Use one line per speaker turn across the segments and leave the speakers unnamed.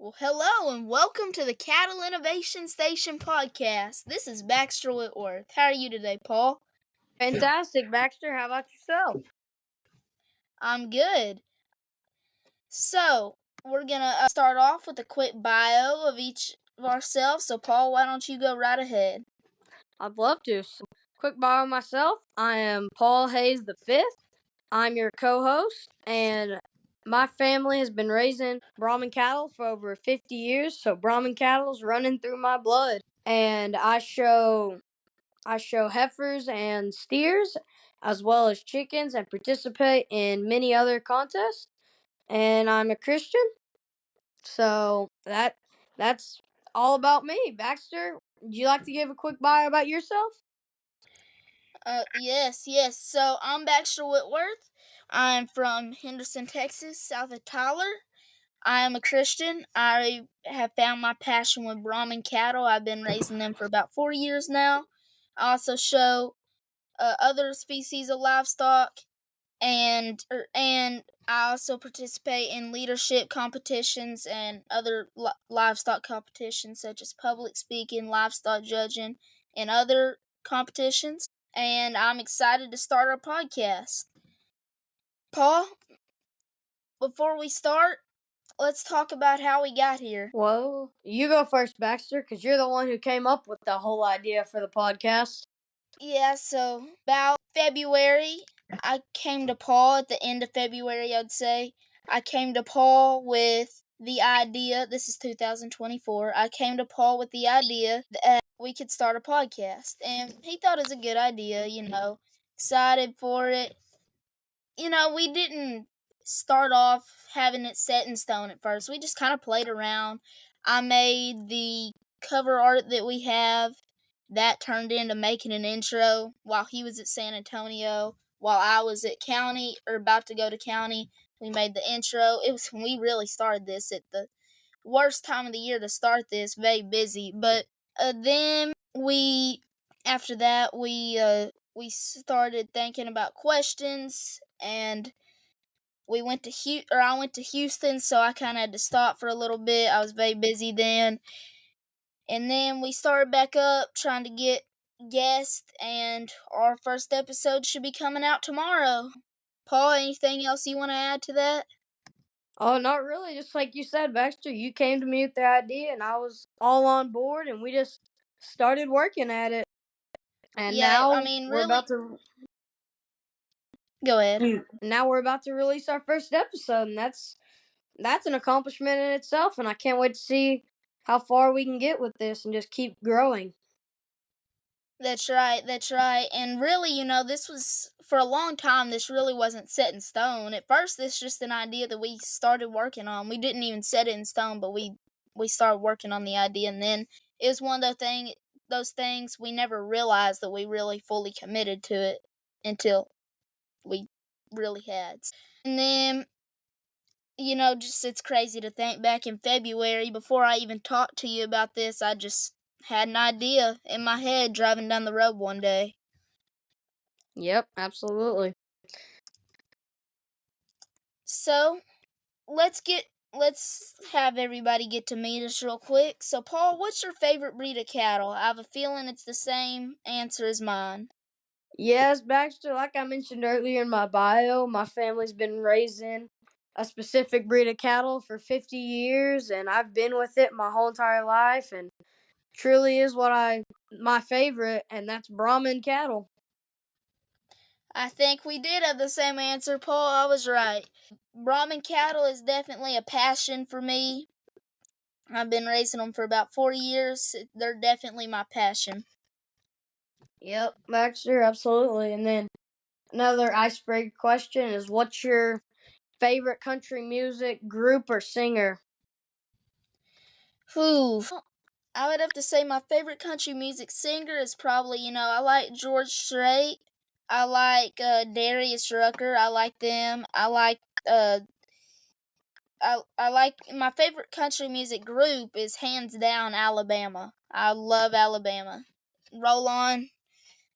Well, hello and welcome to the Cattle Innovation Station podcast. This is Baxter Whitworth. How are you today, Paul?
Fantastic, Baxter. How about yourself?
I'm good. So, we're going to start off with a quick bio of each of ourselves. So, Paul, why don't you go right ahead?
I'd love to. So, quick bio on myself. I am Paul Hayes the Fifth. I'm your co-host, and my family has been raising Brahman cattle for over 50 years. So Brahman cattle's running through my blood, and I show heifers and steers, as well as chickens, and participate in many other contests. And I'm a Christian, so that's all about me. Baxter, would you like to give a quick bio about yourself?
Yes. So, I'm Baxter Whitworth. I'm from Henderson, Texas, south of Tyler. I am a Christian. I have found my passion with Brahman cattle. I've been raising them for about 4 years now. I also show other species of livestock, and I also participate in leadership competitions and other livestock competitions such as public speaking, livestock judging, and other competitions. And I'm excited to start our podcast. Paul, before we start, let's talk about how we got here.
Well, you go first, Baxter, because you're the one who came up with the whole idea for the podcast.
Yeah, so about February, I came to Paul at the end of February, I'd say. I came to Paul with the idea, this is 2024, I came to Paul with the idea that we could start a podcast. And he thought it was a good idea, excited for it. We didn't start off having it set in stone at first. We just kind of played around. I made the cover art that we have. That turned into making an intro while he was at San Antonio. While I was at county, or about to go to county, we made the intro. It was when we really started this at the worst time of the year to start this, very busy. But then after that, we started thinking about questions, and I went to Houston, so I kind of had to stop for a little bit. I was very busy then. And then we started back up trying to get guests, and our first episode should be coming out tomorrow. Paul, anything else you want to add to that?
Oh, not really. Just like you said, Baxter, you came to me with the idea, and I was all on board, and we just started working at it. And
Yeah,
now
I mean,
we're
really.
about to
Go ahead.
release our first episode, and that's an accomplishment in itself. And I can't wait to see how far we can get with this and just keep growing.
That's right. And really, this was, for a long time, this really wasn't set in stone. At first, this was just an idea that we started working on. We didn't even set it in stone, but we started working on the idea, and then it was one of those things we never realized that we really fully committed to it until we really had. And then, just it's crazy to think back in February, before I even talked to you about this, I just had an idea in my head driving down the road one day.
Yep, absolutely.
So, let's have everybody get to meet us real quick. So, Paul, what's your favorite breed of cattle? I have a feeling it's the same answer as mine.
Yes, Baxter, like I mentioned earlier in my bio, my family's been raising a specific breed of cattle for 50 years, and I've been with it my whole entire life, and truly is my favorite, and that's Brahman cattle.
I think we did have the same answer, Paul. I was right. Brahman cattle is definitely a passion for me. I've been raising them for about 4 years. They're definitely my passion.
Yep, Baxter, absolutely. And then another icebreaker question is, what's your favorite country music group or singer?
I would have to say my favorite country music singer is probably, I like George Strait. I like Darius Rucker. I like them. I like my favorite country music group is hands down Alabama. I love Alabama. Roll On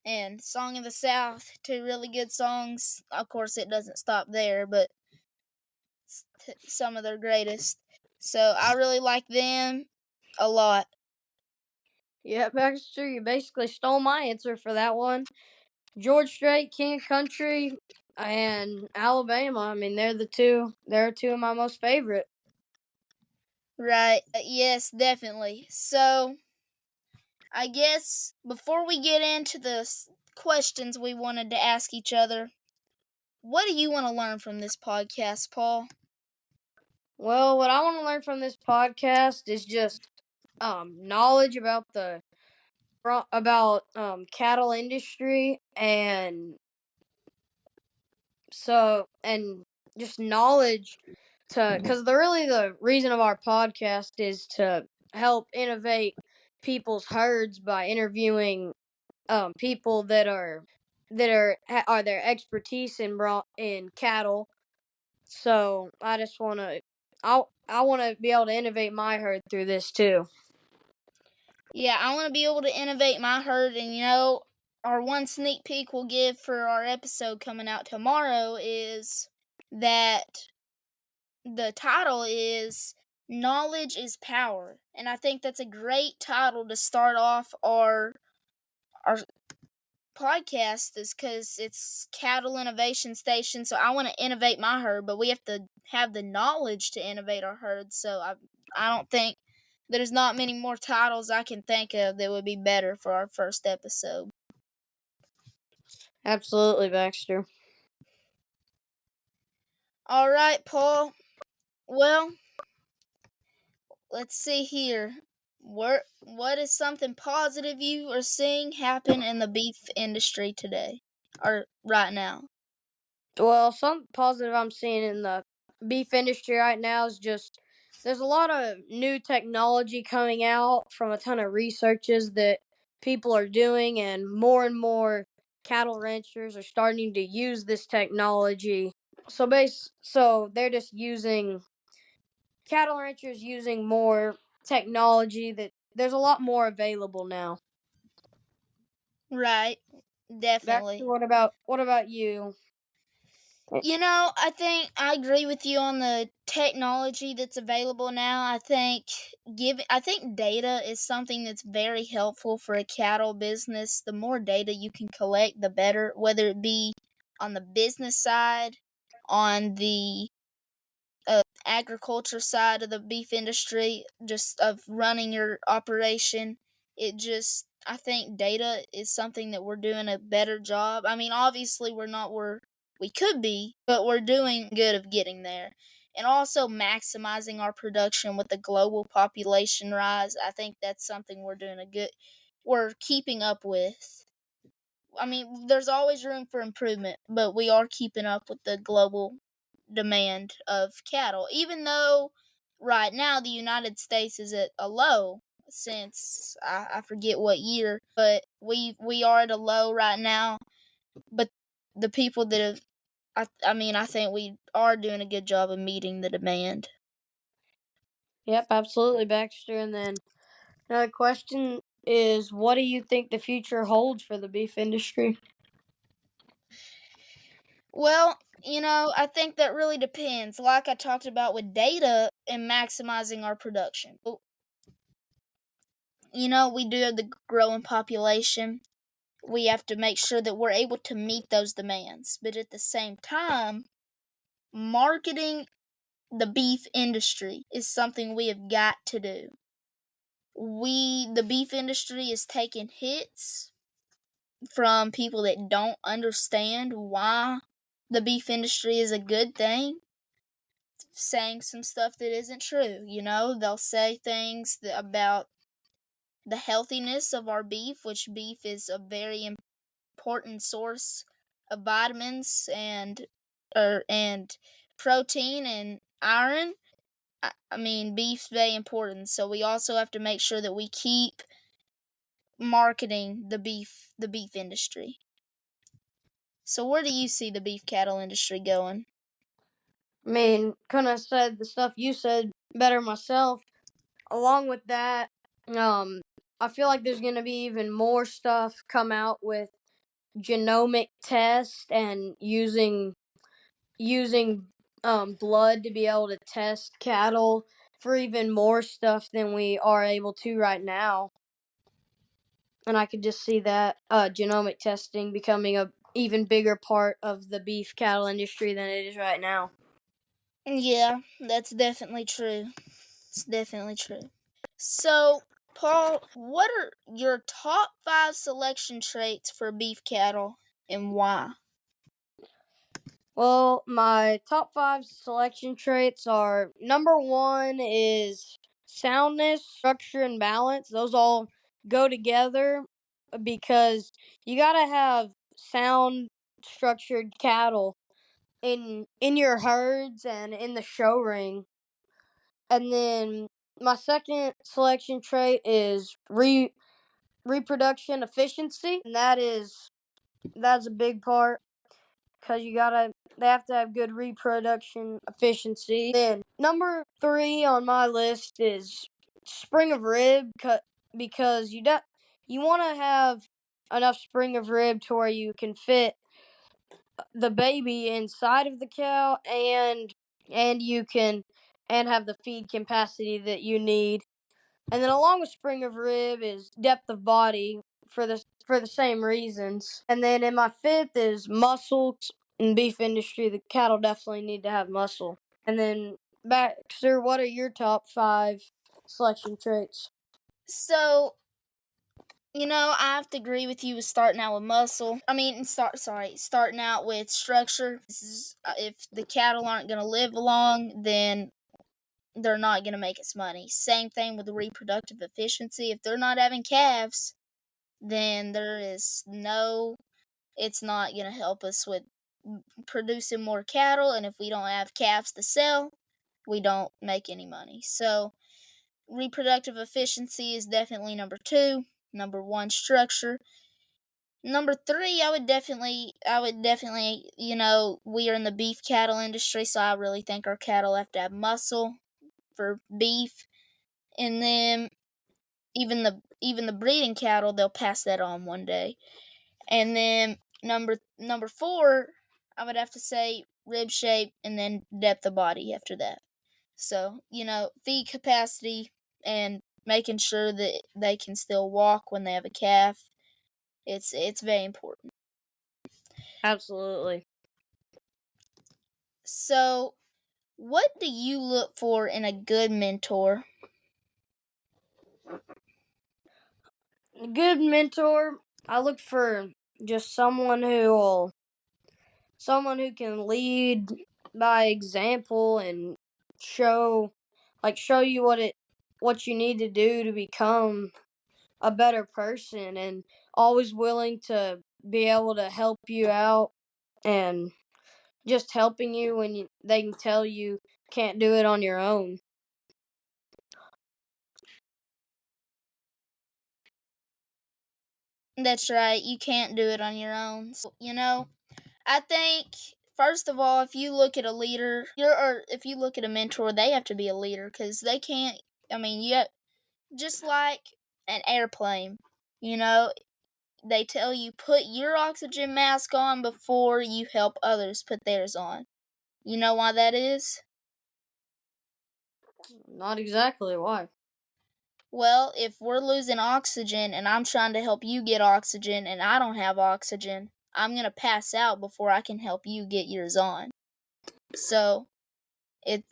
and Song of the South, two really good songs. Of course, it doesn't stop there, but some of their greatest. So I really like them a lot.
Yeah, Baxter, you basically stole my answer for that one. George Strait, King of Country, and Alabama. I mean, they're two of my most favorite.
Right. Yes, definitely. So I guess before we get into the questions we wanted to ask each other, what do you want to learn from this podcast, Paul?
Well, what I want to learn from this podcast is just knowledge about the cattle industry, and just knowledge to, because the reason of our podcast is to help innovate people's herds by interviewing people are their expertise in cattle. So I want to be able to innovate my herd through this too.
Yeah, I want to be able to innovate my herd, and our one sneak peek we'll give for our episode coming out tomorrow is that the title is Knowledge is Power. And I think that's a great title to start off our podcast, is because it's Cattle Innovation Station. So I want to innovate my herd, but we have to have the knowledge to innovate our herd. So I don't think there's not many more titles I can think of that would be better for our first episode.
Absolutely, Baxter.
All right, Paul. Well, let's see here. What is something positive you are seeing happen in the beef industry today, or right now?
Well, something positive I'm seeing in the beef industry right now is just there's a lot of new technology coming out from a ton of researches that people are doing, and more cattle ranchers are starting to use this technology. So they're just using cattle ranchers using more technology, that there's a lot more available now.
Right,
Baxter,
definitely.
what about you?
I think I agree with you on the technology that's available now. I think data is something that's very helpful for a cattle business. The more data you can collect, the better, whether it be on the business side, on the agriculture side of the beef industry, just of running your operation. I think data is something that we're doing a better job. I mean, obviously, we're not where we could be, but we're doing good of getting there. And also maximizing our production with the global population rise. I think that's something we're keeping up with. I mean, there's always room for improvement, but we are keeping up with the global demand of cattle, even though right now the United States is at a low since I forget what year, but we are at a low right now. But the people that have, I think we are doing a good job of meeting the demand.
Yep, absolutely, Baxter. And then another question is, what do you think the future holds for the beef industry?
Well, I think that really depends. Like I talked about with data and maximizing our production. We do have the growing population. We have to make sure that we're able to meet those demands. But at the same time, marketing the beef industry is something we have got to do. The beef industry is taking hits from people that don't understand why the beef industry is a good thing, saying some stuff that isn't true. They'll say things about the healthiness of our beef, which beef is a very important source of vitamins and protein and iron. I mean, beef's very important, so we also have to make sure that we keep marketing the beef industry. So where do you see the beef cattle industry going?
I mean, couldn't have said the stuff you said better myself. Along with that, I feel like there's going to be even more stuff come out with genomic tests and using blood to be able to test cattle for even more stuff than we are able to right now. And I could just see that genomic testing becoming a even bigger part of the beef cattle industry than it is right now.
Yeah, that's definitely true. It's definitely true. So, Paul, what are your top 5 selection traits for beef cattle and why?
Well, my top 5 selection traits are number 1 is soundness, structure, and balance. Those all go together because you got to have sound, structured cattle in your herds and in the show ring. And then my second selection trait is reproduction efficiency, and that's a big part because they have to have good reproduction efficiency. Then number 3 on my list is spring of rib, because you want to have enough spring of rib to where you can fit the baby inside of the cow, and you can and have the feed capacity that you need. And then along with spring of rib is depth of body for the same reasons. And then in my fifth is muscle. In beef industry, the cattle definitely need to have muscle. And then Baxter, what are your top 5 selection traits?
So, I have to agree with you with starting out with muscle. Starting out with structure. If the cattle aren't going to live long, then they're not going to make us money. Same thing with the reproductive efficiency. If they're not having calves, then it's not going to help us with producing more cattle. And if we don't have calves to sell, we don't make any money. So, reproductive efficiency is definitely number 2. Number 1, structure. Number 3, I would definitely, we are in the beef cattle industry, so I really think our cattle have to have muscle for beef. And then even the breeding cattle, they'll pass that on one day. And then number 4, I would have to say rib shape, and then depth of body after that. So, feed capacity and making sure that they can still walk when they have a calf. It's very important.
Absolutely.
So, what do you look for in a good mentor?
A good mentor, I look for just someone who can lead by example and show you what you need to do to become a better person, and always willing to be able to help you out, and just helping you when they can tell you can't do it on your own.
That's right, you can't do it on your own. So, I think first of all, if you look at a leader, or if you look at a mentor, they have to be a leader because they can't. Just like an airplane, you know, they tell you put your oxygen mask on before you help others put theirs on. You know why that is?
Not exactly why.
Well, if we're losing oxygen and I'm trying to help you get oxygen and I don't have oxygen, I'm going to pass out before I can help you get yours on. So, you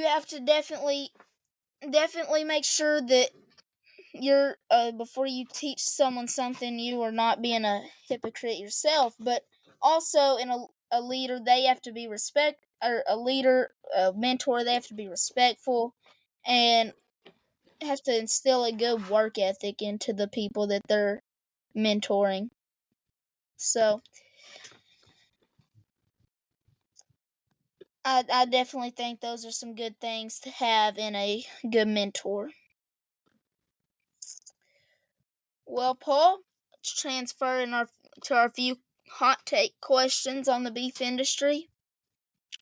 have to definitely make sure that you're before you teach someone something, you are not being a hypocrite yourself, but also in a leader, they have to be a mentor, they have to be respectful and have to instill a good work ethic into the people that they're mentoring. So I definitely think those are some good things to have in a good mentor. Well, Paul, let's transfer to our few hot take questions on the beef industry.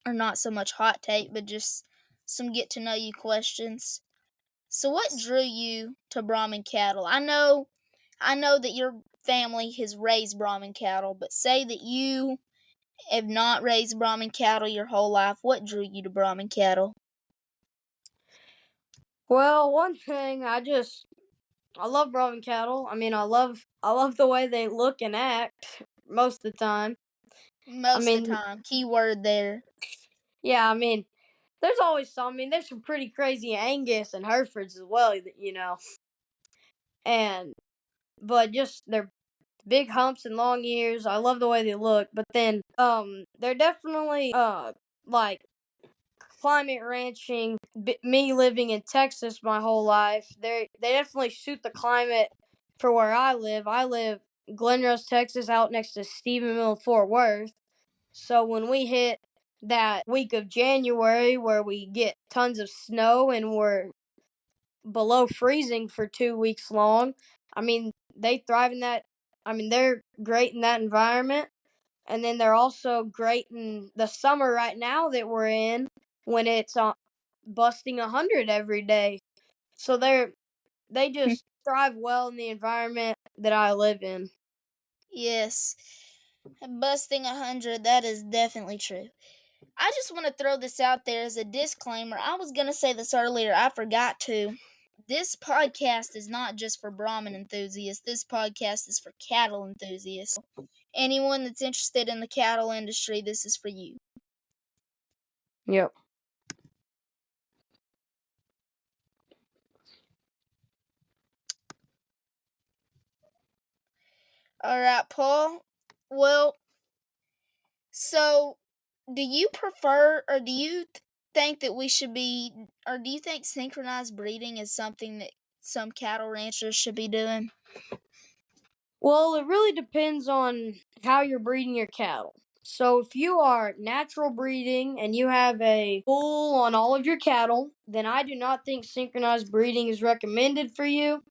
Or not so much hot take, but just some get to know you questions. So what drew you to Brahman cattle? I know that your family has raised Brahman cattle, but say that you have not raised Brahman cattle your whole life. What drew you to Brahman cattle?
Well, one thing I love Brahman cattle. I mean, I love the way they look and act most of the time. I
Most of the
mean,
time. Key word there.
yeah, I mean, there's always some. I mean, there's some pretty crazy Angus and Herefords as well, you know. And but just they're big humps and long ears. I love the way they look, but then they're definitely like climate ranching. Me living in Texas my whole life, they definitely suit the climate for where I live. I live Glen Rose, Texas, out next to Stephenville, Fort Worth. So when we hit that week of January where we get tons of snow and we're below freezing for 2 weeks long, I mean, they thrive in that. I mean, they're great in that environment. And then they're also great in the summer right now that we're in when it's busting 100 every day. So they just thrive well in the environment that I live in.
Yes. Busting 100, that is definitely true. I just want to throw this out there as a disclaimer. I was going to say this earlier, I forgot to. This podcast is not just for Brahmin enthusiasts. This podcast is for cattle enthusiasts. Anyone that's interested in the cattle industry, this is for you.
Yep.
All right, Paul. Well, so do you prefer or do you think that we should be or do you think synchronized breeding is something that some cattle ranchers should be doing?
Well, it really depends on how you're breeding your cattle. So if you are natural breeding and you have a bull on all of your cattle, then I do not think synchronized breeding is recommended for you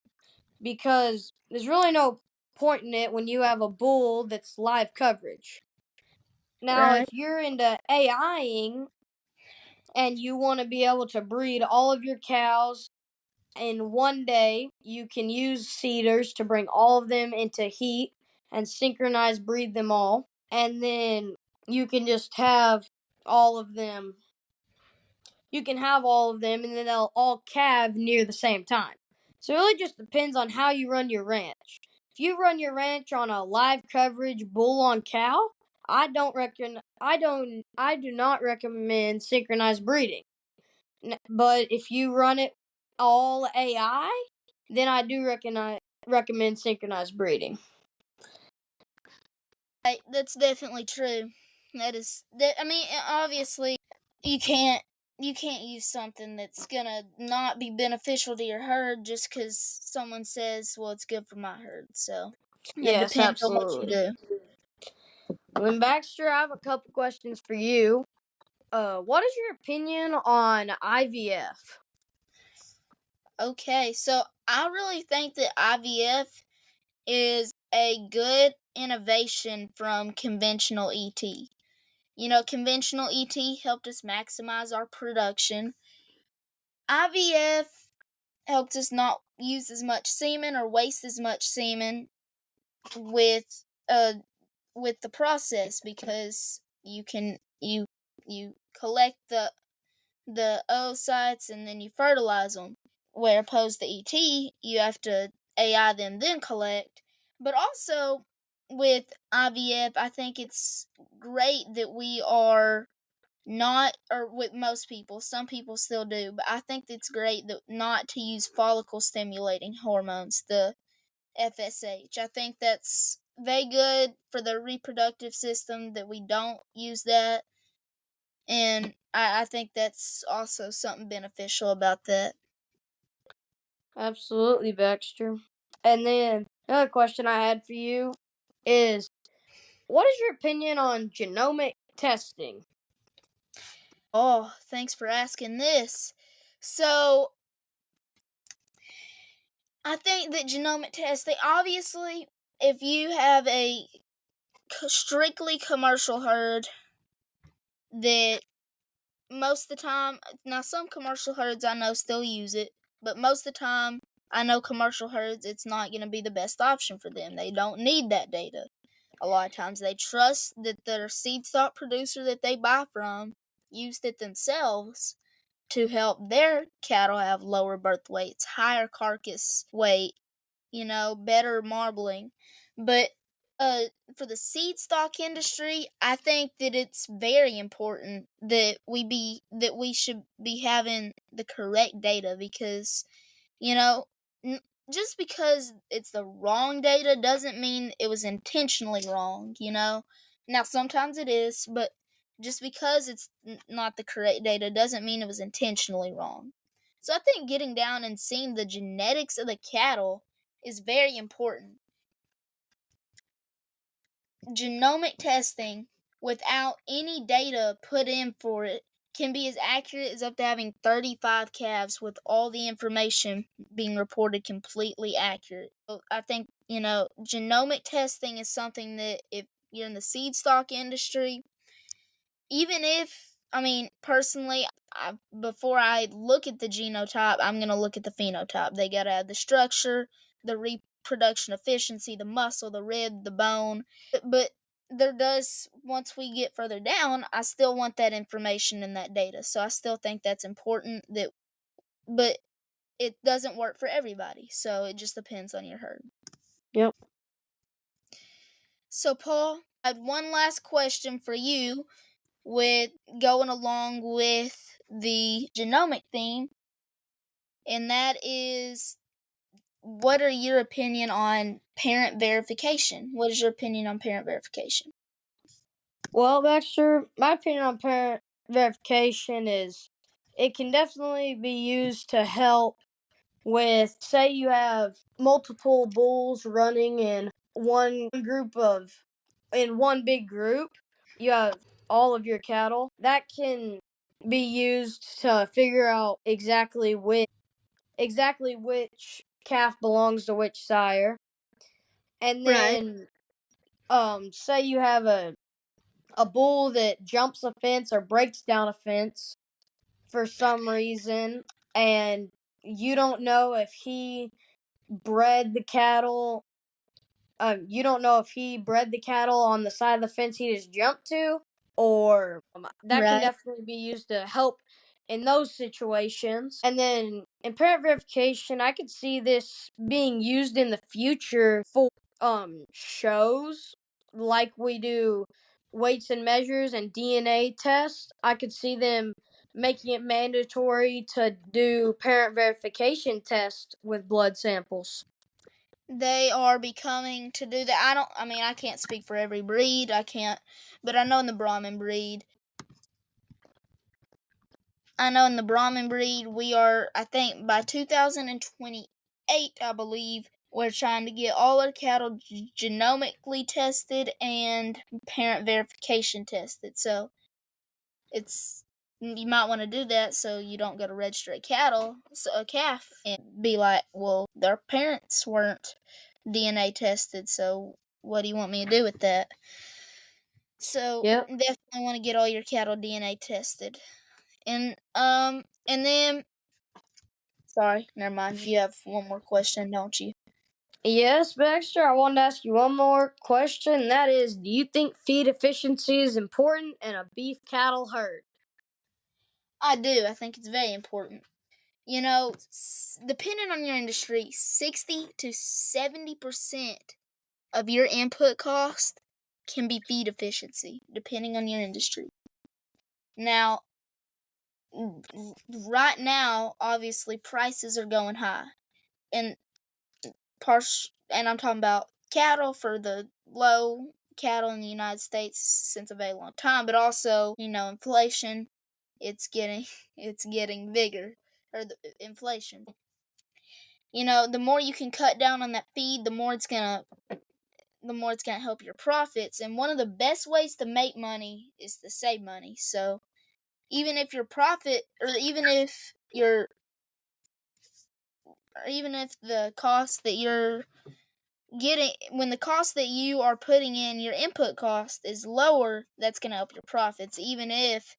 because there's really no point in it when you have a bull that's live coverage. Now,
Right.
if you're into AIing and you want to be able to breed all of your cows in one day, you can use seeders to bring all of them into heat and synchronize breed them all. And then you can just have all of them. You can have all of them and then they'll all calve near the same time. So it really just depends on how you run your ranch. If you run your ranch on a live coverage bull on cow, I do not recommend synchronized breeding. But if you run it all AI, then I do recommend synchronized breeding.
Right, that's definitely true. That is that. I mean, obviously, you can't you can't use something that's gonna not be beneficial to your herd just because someone says, "Well, it's good for my herd." So it
Yes,
depends on what you
absolutely.
do.
Then Baxter, I have a couple questions for you. What is your opinion on IVF?
Okay, so I really think that IVF is a good innovation from conventional ET. You know, conventional ET helped us maximize our production. IVF helped us not use as much semen or waste as much semen with uh with the process because you collect the oocytes and then you fertilize them. Where opposed to ET, you have to AI them then collect. But also with IVF, I think it's great that we are not, or with most people, some people still do, but I think it's great that not to use follicle stimulating hormones, the FSH. I think that's very good for the reproductive system that we don't use that. And I think that's also something beneficial about that.
Absolutely, Baxter. And then another question I had for you is what is your opinion on genomic testing?
Oh, thanks for asking this. So, I think that genomic testing, obviously, if you have a strictly commercial herd that most of the time, now some commercial herds I know still use it, but most of the time I know commercial herds, it's not going to be the best option for them. They don't need that data. A lot of times they trust that their seed stock producer that they buy from used it themselves. to help their cattle have lower birth weights, higher carcass weight, better marbling. But for the seed stock industry, I think that it's very important that we should be having the correct data because, you know, just because it's the wrong data doesn't mean it was intentionally wrong. Now sometimes it is, but just because it's not the correct data doesn't mean it was intentionally wrong. So I think getting down and seeing the genetics of the cattle is very important. Genomic testing without any data put in for it can be as accurate as up to having 35 calves with all the information being reported completely accurate. So I think, genomic testing is something that if you're in the seed stock industry, even if, personally, before I look at the genotype, I'm going to look at the phenotype. They got to have the structure, the reproduction efficiency, the muscle, the rib, the bone. But there does, once we get further down, I still want that information and that data. So I still think that's important. But it doesn't work for everybody. So it just depends on your herd.
Yep.
So, Paul, I had one last question for you with going along with the genomic theme, and that is, what are your opinion on parent verification? What is your opinion on parent verification?
Well, Baxter, my opinion on parent verification is it can definitely be used to help with, say, you have multiple bulls running in one big group. You have all of your cattle. That can be used to figure out exactly which calf belongs to which sire. And
Right.
then say you have a bull that jumps a fence or breaks down a fence for some reason, and you don't know if he bred the cattle. You don't know if he bred the cattle on the side of the fence he just jumped to, or that can
Right.
definitely be used to help in those situations. And then in parent verification, I could see this being used in the future for shows like we do weights and measures and DNA tests. I could see them making it mandatory to do parent verification tests with blood samples.
They are becoming to do that. I can't speak for every breed. I can't, but I know in the Brahmin breed, we are, I think by 2028, I believe, we're trying to get all our cattle genomically tested and parent verification tested. So you might want to do that so you don't go to register a calf, and be like, well, their parents weren't DNA tested, so what do you want me to do with that? So
Yep.
definitely want to get all your cattle DNA tested. And then, sorry, never mind. You have one more question, don't you?
Yes, Baxter, I wanted to ask you one more question. And that is, do you think feed efficiency is important in a beef cattle herd?
I do. I think it's very important. Depending on your industry, 60 to 70% of your input cost can be feed efficiency, depending on your industry. Now, right now, obviously, prices are going high, and and I'm talking about cattle for the low cattle in the United States since a very long time, but also, inflation, it's getting it's getting bigger, or the inflation. The more you can cut down on that feed, the more it's gonna help your profits. And one of the best ways to make money is to save money. So even if your profit, or even if the cost that you're getting, when the cost that you are putting in, your input cost is lower, that's gonna help your profits. Even if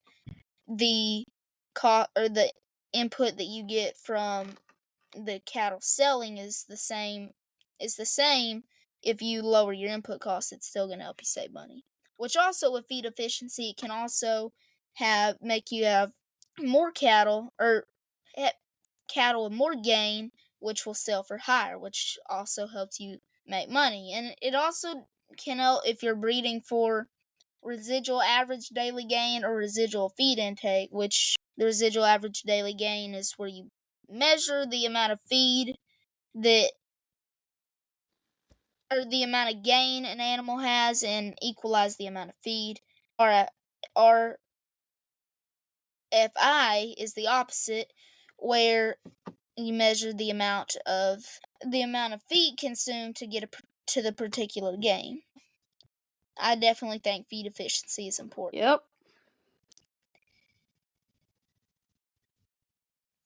the cost or the input that you get from the cattle selling is the same, if you lower your input costs, it's still going to help you save money. Which also, with feed efficiency, it can also make you have more cattle, or cattle with more gain, which will sell for higher, which also helps you make money. And it also can help if you're breeding for residual average daily gain or residual feed intake, which the residual average daily gain is where you measure the amount of feed that, or the amount of gain an animal has, and equalize the amount of feed. Or RFI is the opposite, where you measure the amount of feed consumed to get to the particular gain. I definitely think feed efficiency is important.
Yep.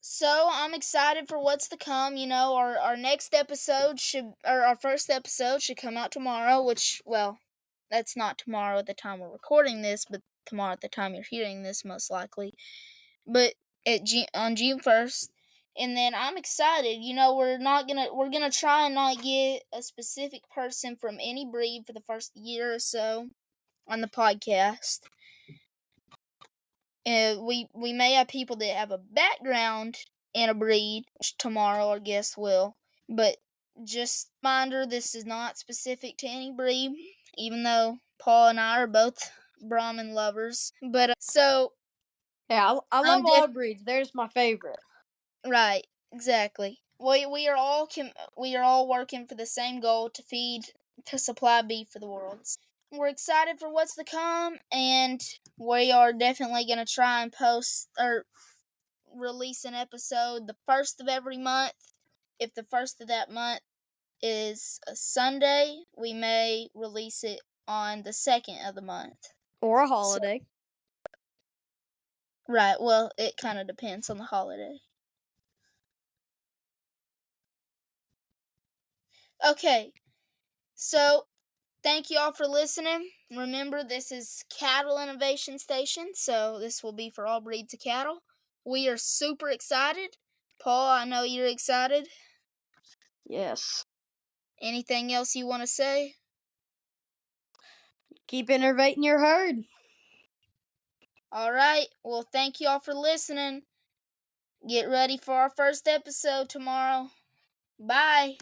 So I'm excited for what's to come. Our next episode our first episode should come out tomorrow, which, well, that's not tomorrow at the time we're recording this, but tomorrow at the time you're hearing this, most likely. But on June 1st. And then I'm excited. We're gonna try and not get a specific person from any breed for the first year or so on the podcast. We may have people that have a background in a breed, which tomorrow our guest will. But just a reminder, this is not specific to any breed, even though Paul and I are both Brahmin lovers. But so
Yeah, I love all breeds. They're just my favorite.
Right, exactly. We are all working for the same goal, to supply beef for the world. We're excited for what's to come, and we are definitely going to try and post or release an episode the first of every month. If the first of that month is a Sunday, we may release it on the second of the month.
Or a holiday.
Right, well, it kind of depends on the holiday. Okay, so thank you all for listening. Remember, this is Cattle Innovation Station, so this will be for all breeds of cattle. We are super excited. Paul, I know you're excited.
Yes.
Anything else you want to say?
Keep innovating your herd.
All right. Well, thank you all for listening. Get ready for our first episode tomorrow. Bye.